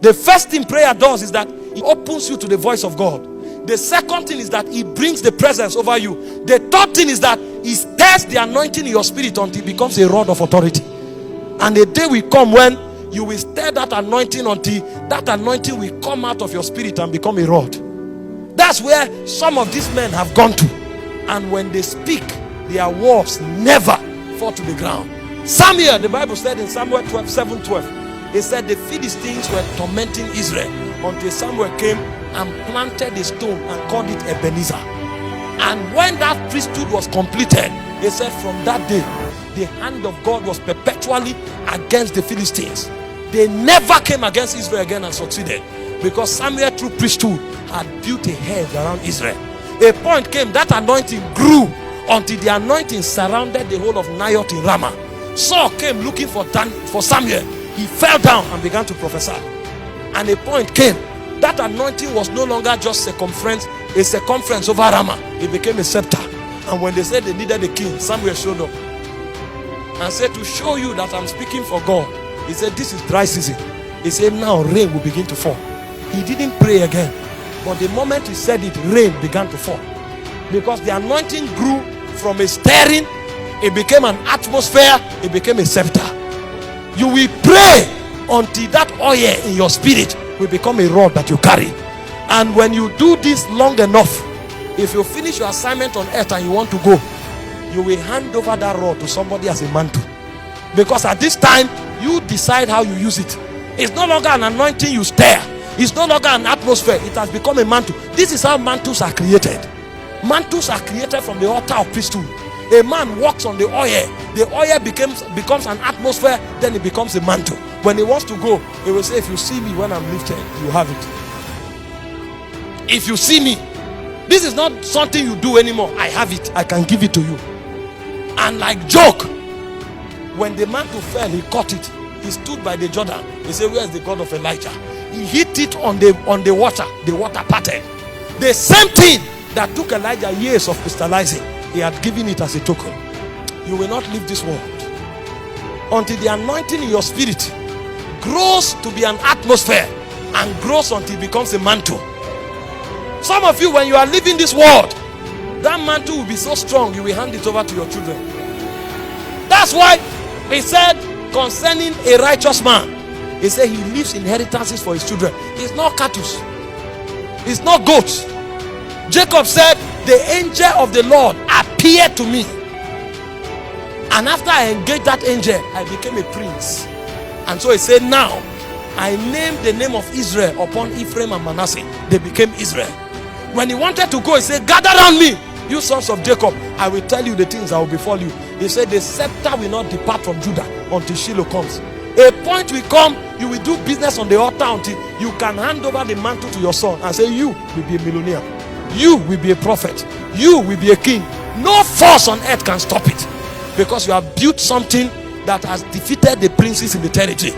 The first thing prayer does is that it opens you to the voice of God. The second thing is that it brings the presence over you. The third thing is that it stirs the anointing in your spirit until it becomes a rod of authority. And the day will come when you will stir that anointing until that anointing will come out of your spirit and become a rod. That's where some of these men have gone to. And when they speak, their words never fall to the ground. Samuel, the Bible said in Samuel 7:12, it said the Philistines were tormenting Israel until Samuel came and planted a stone and called it Ebenezer. And when that priesthood was completed, he said from that day, the hand of God was perpetually against the Philistines. They never came against Israel again and succeeded, because Samuel, through priesthood, had built a hedge around Israel. A point came, that anointing grew until the anointing surrounded the whole of Naioth in Ramah. Saul came looking for Samuel. He fell down and began to prophesy. And a point came, that anointing was no longer just a circumference over Ramah. It became a scepter. And when they said they needed a king, Samuel showed up and said, to show you that I'm speaking for God. He said, this is dry season. He said, now rain will begin to fall. He didn't pray again, but the moment he said it, rain began to fall, because the anointing grew from a stirring, it became an atmosphere, it became a scepter. You will pray until that oil in your spirit will become a rod that you carry. And when you do this long enough, if you finish your assignment on earth and you want to go, you will hand over that rod to somebody as a mantle. Because at this time, you decide how you use it. It's no longer an anointing you stir. It's no longer an atmosphere. It has become a mantle. This is how mantles are created. Mantles are created from the altar of priesthood. A man walks on the oil. The oil becomes an atmosphere. Then it becomes a mantle. When he wants to go, he will say, if you see me when I'm lifted, you have it. If you see me, this is not something you do anymore. I have it. I can give it to you. And like joke, when the mantle fell, he caught it. He stood by the Jordan. He said, where is the God of Elijah? He hit it on the water. The water parted. The same thing that took Elijah years of crystallizing, he had given it as a token. You will not leave this world until the anointing in your spirit grows to be an atmosphere and grows until it becomes a mantle. Some of you, when you are leaving this world, that mantle will be so strong, you will hand it over to your children. That's why he said concerning a righteous man, he said he leaves inheritances for his children. It's not cattle, it's not goats. Jacob said, the angel of the Lord appeared to me, and after I engaged that angel, I became a prince. And so he said, now I named the name of Israel upon Ephraim and Manasseh. They became Israel. When he wanted to go, he said, gather around me, you sons of Jacob. I will tell you the things that will befall you. He said, the scepter will not depart from Judah until Shiloh comes. A point will come, you will do business on the altar until you can hand over the mantle to your son and say, you will be a millionaire. You will be a prophet. You will be a king. No force on earth can stop it, because you have built something that has defeated the princes in the territory.